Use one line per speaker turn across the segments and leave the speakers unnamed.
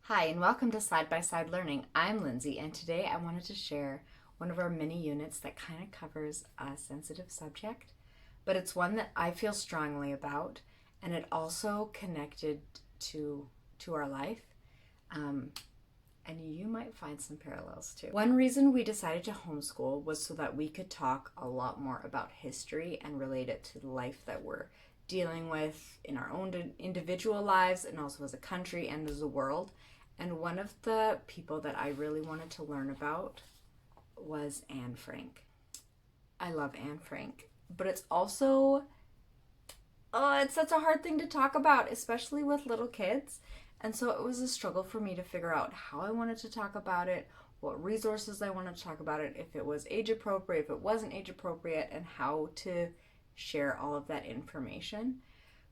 Hi, and welcome to Side by Side Learning. I'm Lindsay, and today I wanted to share one of our mini units that kind of covers a sensitive subject, but it's one that I feel strongly about, and it also connected to our life. And you might find some parallels too. One reason we decided to homeschool was so that we could talk a lot more about history and relate it to the life that we're dealing with in our own individual lives and also as a country and as a world. And one of the people that I really wanted to learn about was Anne Frank. I love Anne Frank, but it's also it's such a hard thing to talk about, especially with little kids. And so it was a struggle for me to figure out how I wanted to talk about it, what resources I wanted to talk about it, if it was age appropriate, if it wasn't age appropriate, and how to share all of that information.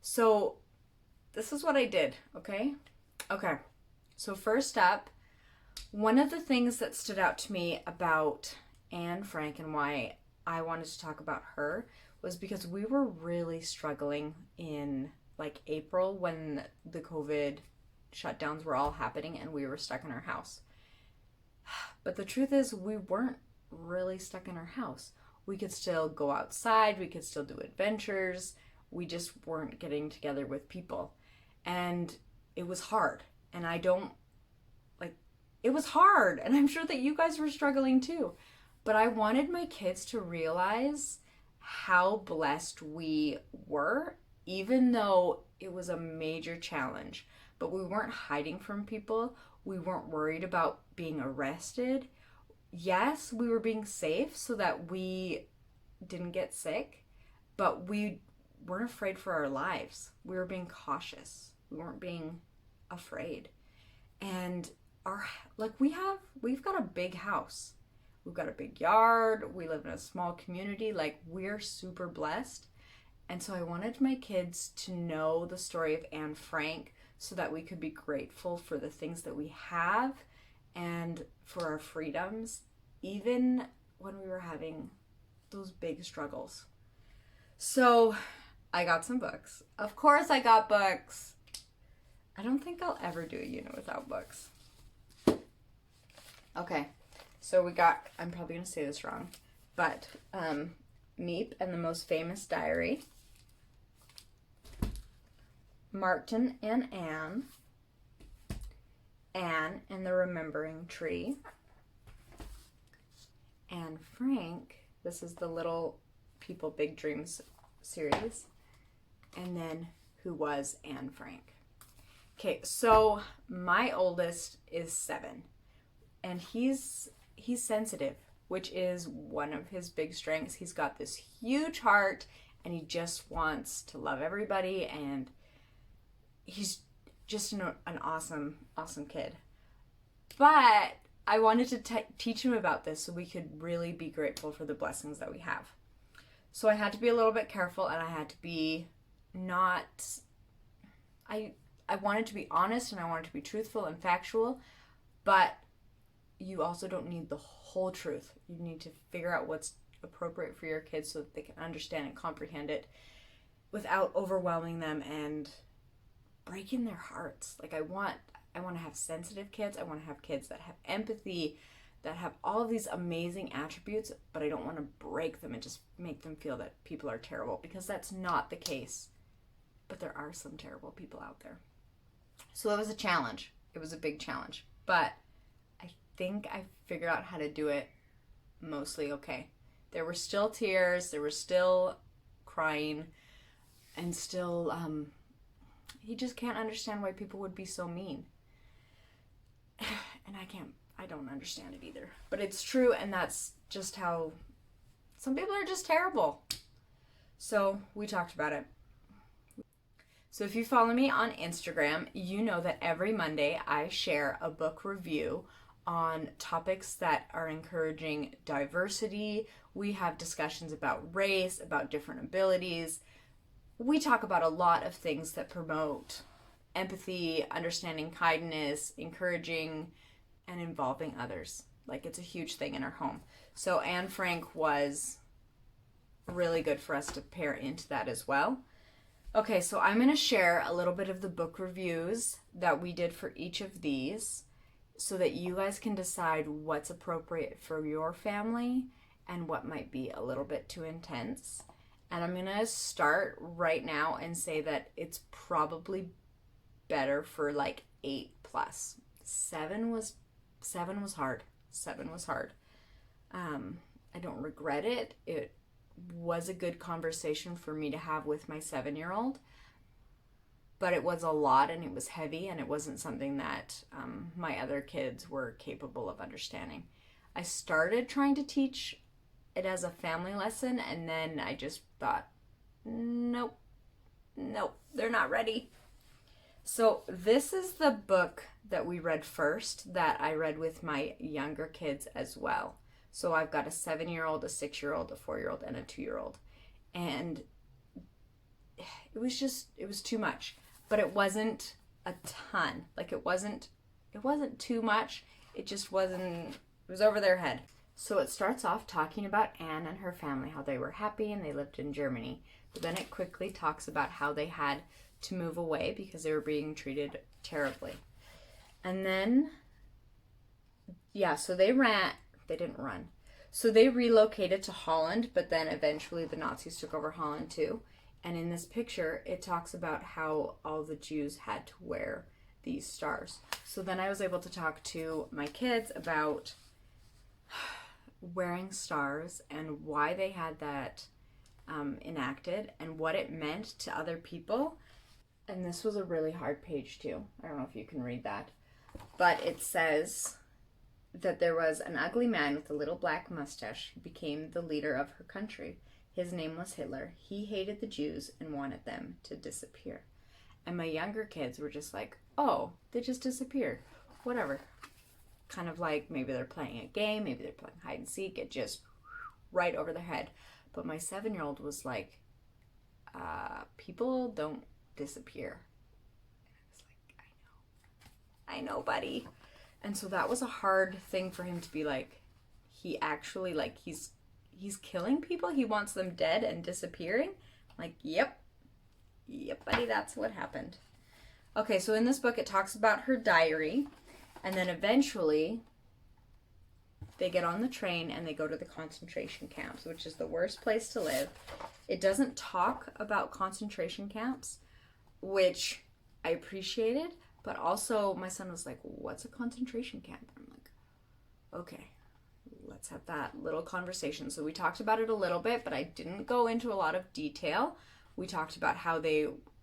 So this is what I did, okay? Okay. So first up, one of the things that stood out to me about Anne Frank and why I wanted to talk about her was because we were really struggling in like April when the COVID shutdowns were all happening and we were stuck in our house. But the truth is, we weren't really stuck in our house. We could still go outside, we could still do adventures, we just weren't getting together with people. And it was hard. And it was hard. And I'm sure that you guys were struggling too. But I wanted my kids to realize how blessed we were, even though it was a major challenge. But we weren't hiding from people. We weren't worried about being arrested. Yes, we were being safe so that we didn't get sick, but we weren't afraid for our lives. We were being cautious. We weren't being afraid. And we've got a big house. We've got a big yard. We live in a small community. Like, we're super blessed. And so I wanted my kids to know the story of Anne Frank so that we could be grateful for the things that we have and for our freedoms, even when we were having those big struggles. So I got some books. Of course I got books. I don't think I'll ever do a unit without books. Okay, so we got, I'm probably going to say this wrong, but Miep and the Most Famous Diary, Martin and Anne, Anne and the Remembering Tree, Anne Frank, this is the Little People Big Dreams series, and then Who Was Anne Frank. Okay, so my oldest is 7, and he's sensitive, which is one of his big strengths. He's got this huge heart, and he just wants to love everybody, and he's just an awesome kid. But I wanted to teach him about this so we could really be grateful for the blessings that we have. So I had to be a little bit careful, and I had to be I wanted to be honest, and I wanted to be truthful and factual, but you also don't need the whole truth. You need to figure out what's appropriate for your kids so that they can understand and comprehend it without overwhelming them and breaking their hearts. Like, I want to have sensitive kids. I want to have kids that have empathy, that have all of these amazing attributes, but I don't want to break them and just make them feel that people are terrible, because that's not the case. But there are some terrible people out there. So it was a challenge. It was a big challenge. But I think I figured out how to do it mostly okay. There were still tears, there was still crying, and still, he just can't understand why people would be so mean. And I don't understand it either. But it's true, and that's just how some people are just terrible. So we talked about it. So if you follow me on Instagram, you know that every Monday I share a book review on topics that are encouraging diversity. We have discussions about race, about different abilities. We talk about a lot of things that promote empathy, understanding kindness, encouraging, and involving others. Like, it's a huge thing in our home. So Anne Frank was really good for us to pair into that as well. Okay, so I'm going to share a little bit of the book reviews that we did for each of these so that you guys can decide what's appropriate for your family and what might be a little bit too intense. And I'm going to start right now and say that it's probably better for like 8 plus. 7 was hard. 7 was hard. I don't regret it. It was a good conversation for me to have with my 7-year-old, but it was a lot and it was heavy and it wasn't something that my other kids were capable of understanding. I started trying to teach it as a family lesson, and then I just thought, nope, they're not ready. So this is the book that we read first that I read with my younger kids as well. So I've got a 7-year-old, a 6-year-old, a 4-year-old, and a 2-year-old. And it was too much. But it wasn't a ton. Like it wasn't too much. It just wasn't, it was over their head. So it starts off talking about Anne and her family, how they were happy and they lived in Germany. But then it quickly talks about how they had to move away because they were being treated terribly. And then, so they didn't run. So they relocated to Holland, but then eventually the Nazis took over Holland too. And in this picture, it talks about how all the Jews had to wear these stars. So then I was able to talk to my kids about wearing stars and why they had that enacted and what it meant to other people. And this was a really hard page too. I don't know if you can read that. But it says that there was an ugly man with a little black mustache who became the leader of her country. His name was Hitler. He hated the Jews and wanted them to disappear. And my younger kids were just like, oh, they just disappeared. Whatever. Kind of like maybe they're playing a game, maybe they're playing hide and seek. It just right over their head. But my 7-year-old was like, people don't disappear. And I was like, I know, buddy. And so that was a hard thing for him to be like, he actually, like, he's killing people. He wants them dead and disappearing. Like, yep, buddy, that's what happened. Okay, so in this book, it talks about her diary. And then eventually, they get on the train and they go to the concentration camps, which is the worst place to live. It doesn't talk about concentration camps, which I appreciated. But also, my son was like, what's a concentration camp? I'm like, okay, let's have that little conversation. So we talked about it a little bit, but I didn't go into a lot of detail. We talked about how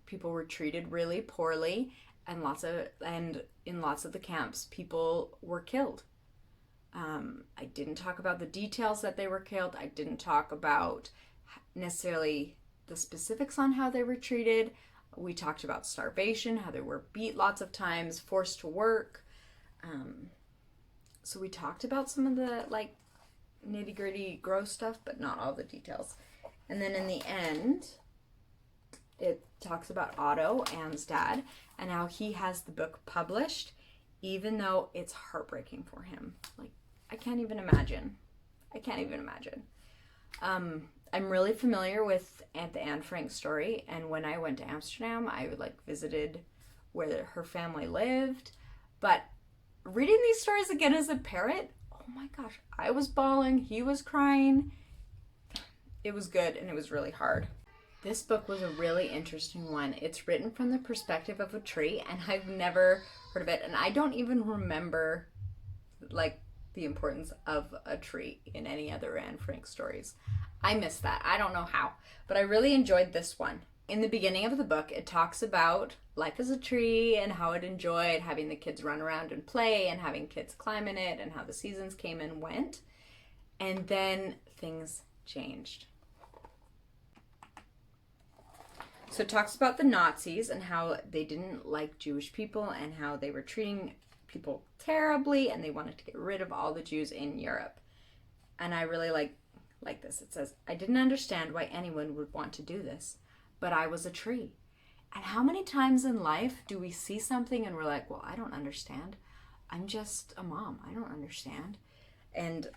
people were treated really poorly, and in lots of the camps, people were killed. I didn't talk about the details that they were killed. I didn't talk about necessarily the specifics on how they were treated. We talked about starvation, how they were beat lots of times, forced to work. So we talked about some of the like nitty-gritty gross stuff, but not all the details. And then in the end, it talks about Otto, Anne's dad, and how he has the book published, even though it's heartbreaking for him. Like, I can't even imagine. I'm really familiar with the Anne Frank story, and when I went to Amsterdam, I visited where her family lived. But reading these stories again as a parent, oh my gosh, I was bawling, he was crying. It was good, and it was really hard. This book was a really interesting one. It's written from the perspective of a tree, and I've never heard of it, and I don't even remember the importance of a tree in any other Anne Frank stories. I missed that. I don't know how, but I really enjoyed this one. In the beginning of the book, it talks about life as a tree and how it enjoyed having the kids run around and play and having kids climb in it and how the seasons came and went. And then things changed. So it talks about the Nazis and how they didn't like Jewish people and how they were treating people terribly and they wanted to get rid of all the Jews in Europe. And I really like this. It says, I didn't understand why anyone would want to do this, but I was a tree. And how many times in life do we see something and we're like, well, I don't understand. I'm just a mom. I don't understand. And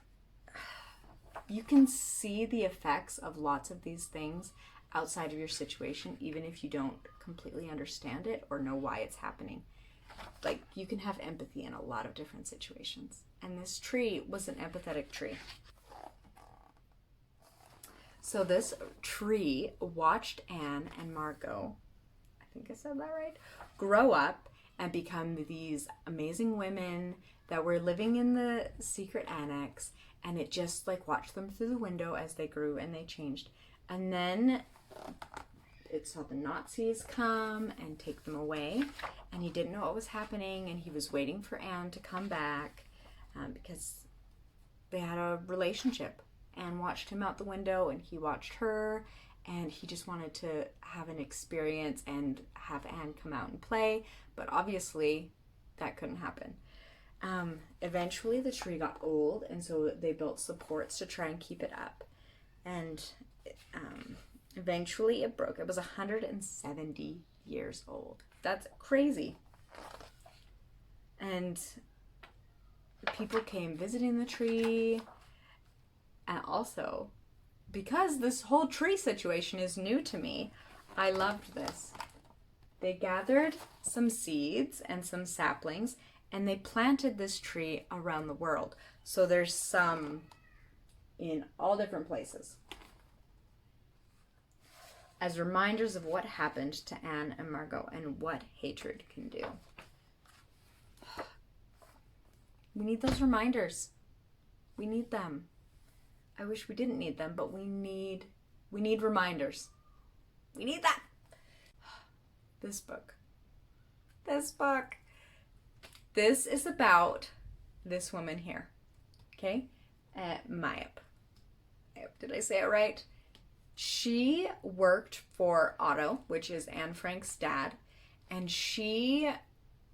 you can see the effects of lots of these things outside of your situation, even if you don't completely understand it or know why it's happening. Like, you can have empathy in a lot of different situations. And this tree was an empathetic tree. So this tree watched Anne and Margot, I think I said that right, grow up and become these amazing women that were living in the secret annex, and it just like watched them through the window as they grew and they changed. And then it saw the Nazis come and take them away, and he didn't know what was happening, and he was waiting for Anne to come back because they had a relationship. Anne watched him out the window and he watched her, and he just wanted to have an experience and have Anne come out and play, but obviously that couldn't happen. Eventually the tree got old, and so they built supports to try and keep it up, and eventually it broke. It was 170 years old. That's crazy. And people came visiting the tree. And also, because this whole tree situation is new to me, I loved this. They gathered some seeds and some saplings, and they planted this tree around the world. So there's some in all different places, as reminders of what happened to Anne and Margot and what hatred can do. We need those reminders. We need them. I wish we didn't need them, but we need reminders. We need that. This book. This is about this woman here. Okay? Mayap. Did I say it right? She worked for Otto, which is Anne Frank's dad, and she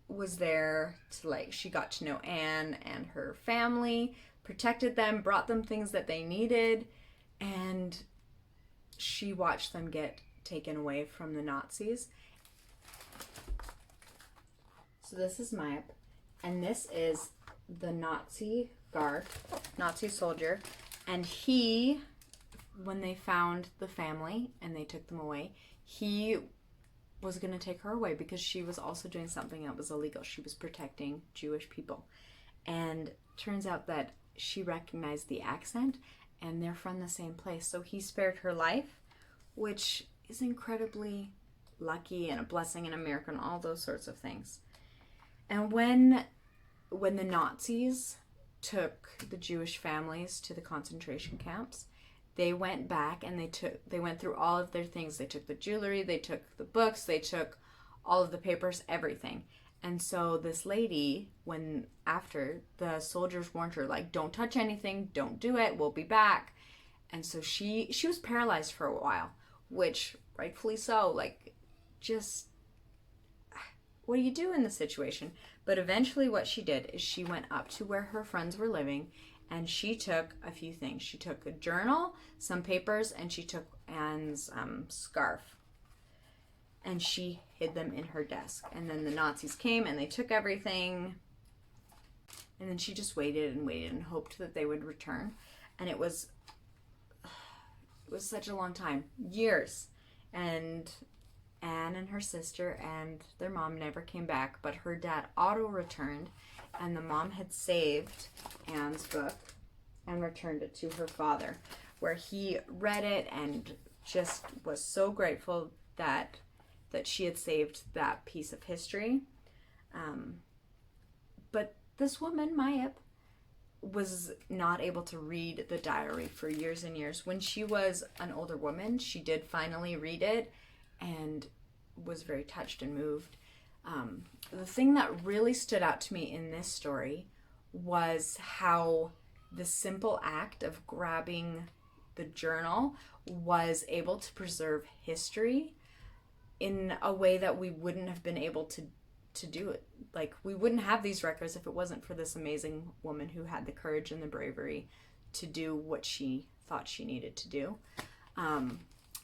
was there to, she got to know Anne and her family, protected them, brought them things that they needed, and she watched them get taken away from the Nazis. So this is Mayap, and this is the Nazi guard, Nazi soldier, and he, when they found the family and they took them away, he was going to take her away because she was also doing something that was illegal. She was protecting Jewish people. And turns out that she recognized the accent, and they're from the same place. So he spared her life, which is incredibly lucky and a blessing and a miracle and all those sorts of things. And when the Nazis took the Jewish families to the concentration camps, they went back and they went through all of their things. They took the jewelry, they took the books, they took all of the papers, everything. And so this lady, when after the soldiers warned her, don't touch anything, don't do it, we'll be back. And so she was paralyzed for a while, which rightfully so, just what do you do in this situation? But eventually what she did is she went up to where her friends were living, and she took a few things. She took a journal, some papers, and she took Anne's scarf. And she hid them in her desk. And then the Nazis came and they took everything. And then she just waited and hoped that they would return. And it was such a long time, years. And Anne and her sister and their mom never came back, but her dad Otto returned, and the mom had saved Anne's book and returned it to her father, where he read it and just was so grateful that she had saved that piece of history. But this woman, Mayap, was not able to read the diary for years and years. When she was an older woman, she did finally read it and was very touched and moved. The thing that really stood out to me in this story was how the simple act of grabbing the journal was able to preserve history in a way that we wouldn't have been able to do it. We wouldn't have these records if it wasn't for this amazing woman who had the courage and the bravery to do what she thought she needed to do.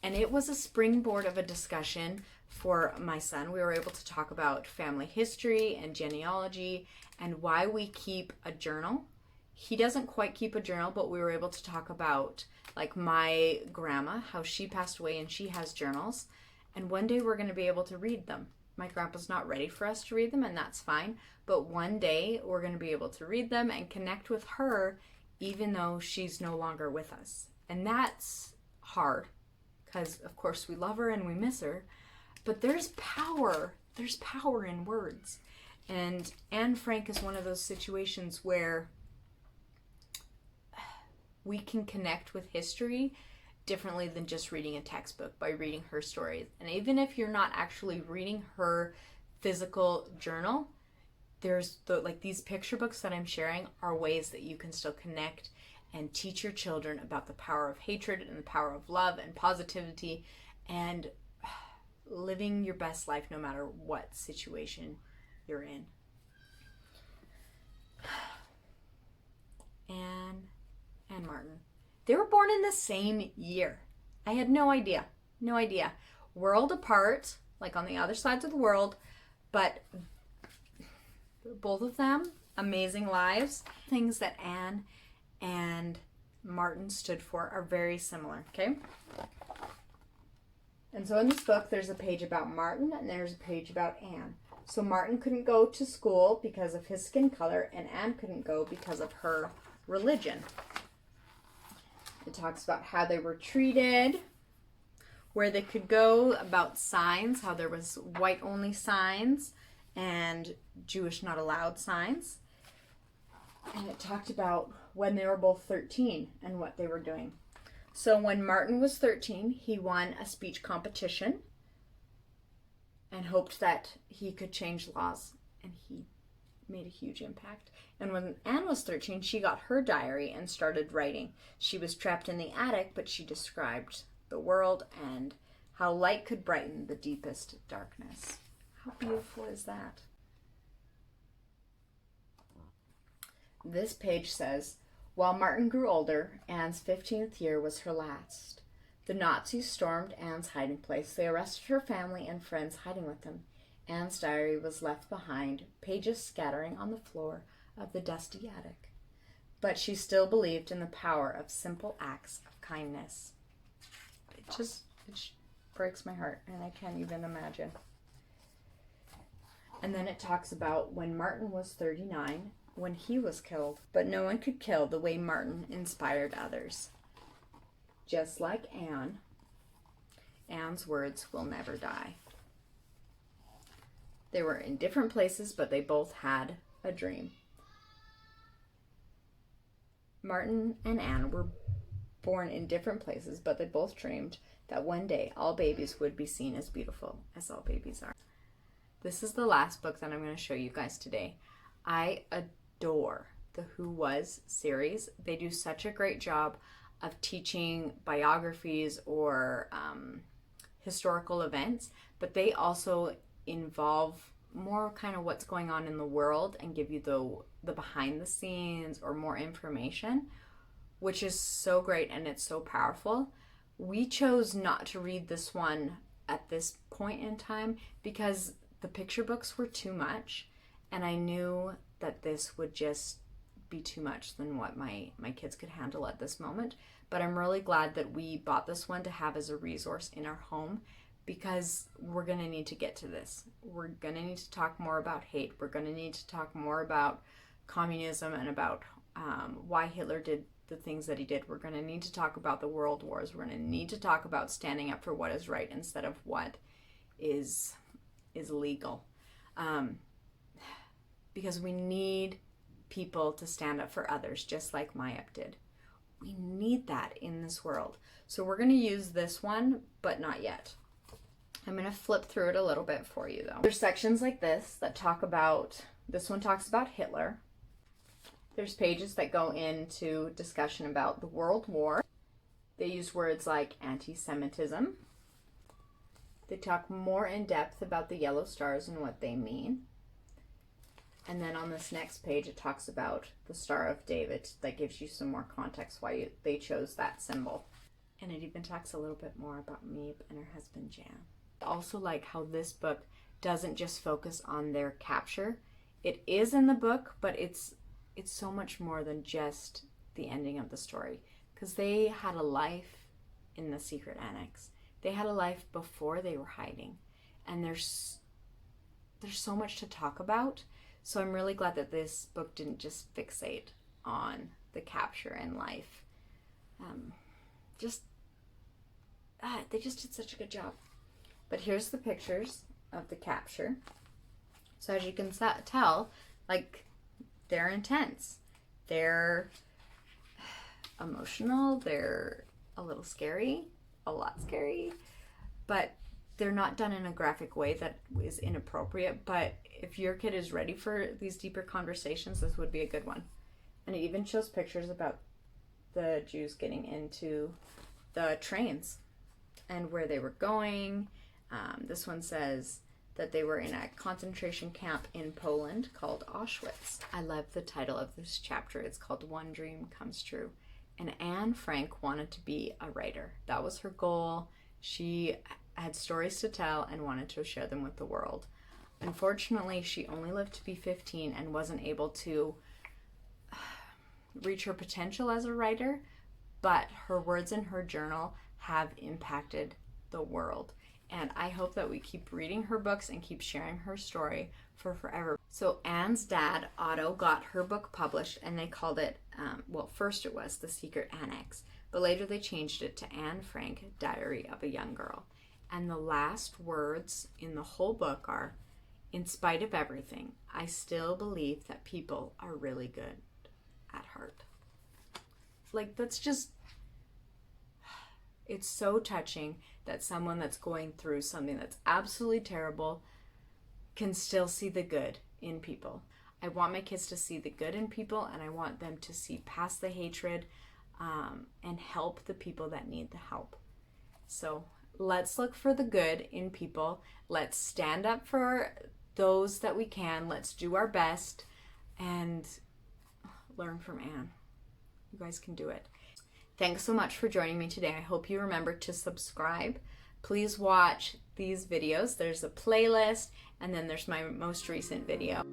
And it was a springboard of a discussion for my son. We were able to talk about family history and genealogy and why we keep a journal. he doesn't quite keep a journal, but we were able to talk about like my grandma, how she passed away and she has journals. And one day we're going to be able to read them. My grandpa's not ready for us to read them, and that's fine. But one day we're going to be able to read them and connect with her, even though she's no longer with us. And that's hard because, of course, we love her and we miss her. But there's power. There's power in words. And Anne Frank is one of those situations where we can connect with history differently than just reading a textbook by reading her stories. And even if you're not actually reading her physical journal, there's these picture books that I'm sharing are ways that you can still connect and teach your children about the power of hatred and the power of love and positivity and living your best life no matter what situation you're in. Anne and Martin. They were born in the same year. I had no idea. No idea. World apart, like on the other sides of the world, but both of them, amazing lives. Things that Anne and Martin stood for are very similar, okay? And so in this book, there's a page about Martin and there's a page about Anne. So Martin couldn't go to school because of his skin color, and Anne couldn't go because of her religion. It talks about how they were treated, where they could go, about signs, how there was white-only signs and Jewish not allowed signs. And it talked about when they were both 13 and what they were doing. So when Martin was 13, he won a speech competition and hoped that he could change laws, and he made a huge impact. And when Anne was 13, she got her diary and started writing. She was trapped in the attic, but she described the world and how light could brighten the deepest darkness. How beautiful is that? This page says, while Martin grew older, Anne's 15th year was her last. The Nazis stormed Anne's hiding place. They arrested her family and friends hiding with them. Anne's diary was left behind, pages scattering on the floor of the dusty attic. But she still believed in the power of simple acts of kindness. It breaks my heart, and I can't even imagine. And then it talks about when Martin was 39, when he was killed. But no one could kill the way Martin inspired others. Just like Anne, Anne's words will never die. They were in different places, but they both had a dream. Martin and Anne were born in different places, but they both dreamed that one day all babies would be seen as beautiful as all babies are. This is the last book that I'm going to show you guys today. I adore the Who Was series. They do such a great job of teaching biographies or historical events, but they also involve more kind of what's going on in the world and give you the behind the scenes or more information, which is so great and it's so powerful. We chose not to read this one at this point in time because the picture books were too much, and I knew that this would just be too much than what my kids could handle at this moment. But I'm really glad that we bought this one to have as a resource in our home, because we're going to need to get to this. We're going to need to talk more about hate. We're going to need to talk more about communism and about why Hitler did the things that he did. We're going to need to talk about the world wars. We're going to need to talk about standing up for what is right instead of what is legal. Because we need people to stand up for others, just like Mayap did. We need that in this world. So we're going to use this one, but not yet. I'm going to flip through it a little bit for you, though. There's sections like this that talk about, this one talks about Hitler. There's pages that go into discussion about the World War. They use words like anti-Semitism. They talk more in depth about the yellow stars and what they mean. And then on this next page, it talks about the Star of David. That gives you some more context why they chose that symbol. And it even talks a little bit more about Meep and her husband Jan. I also like how this book doesn't just focus on their capture. It is in the book, but it's it's so much more than just the ending of the story, because they had a life in the secret annex. They had a life before they were hiding, and there's so much to talk about. So I'm really glad that this book didn't just fixate on the capture and life. They just did such a good job. But here's the pictures of the capture. So as you can tell, like, they're intense. They're emotional. They're a little scary, a lot scary, but they're not done in a graphic way that is inappropriate. But if your kid is ready for these deeper conversations, this would be a good one. And it even shows pictures about the Jews getting into the trains and where they were going. This one says that they were in a concentration camp in Poland called Auschwitz. I love the title of this chapter. It's called One Dream Comes True. And Anne Frank wanted to be a writer. That was her goal. She had stories to tell and wanted to share them with the world. Unfortunately, she only lived to be 15 and wasn't able to reach her potential as a writer, but her words in her journal have impacted the world. And I hope that we keep reading her books and keep sharing her story for forever. So Anne's dad, Otto, got her book published, and they called it, first it was The Secret Annex, but later they changed it to Anne Frank, Diary of a Young Girl. And the last words in the whole book are, "In spite of everything, I still believe that people are really good at heart." Like, that's just, it's so touching that someone that's going through something that's absolutely terrible can still see the good in people. I want my kids to see the good in people, and I want them to see past the hatred and help the people that need the help. So let's look for the good in people. Let's stand up for those that we can. Let's do our best and learn from Anne. You guys can do it. Thanks so much for joining me today. I hope you remember to subscribe. Please watch these videos. There's a playlist, and then there's my most recent video.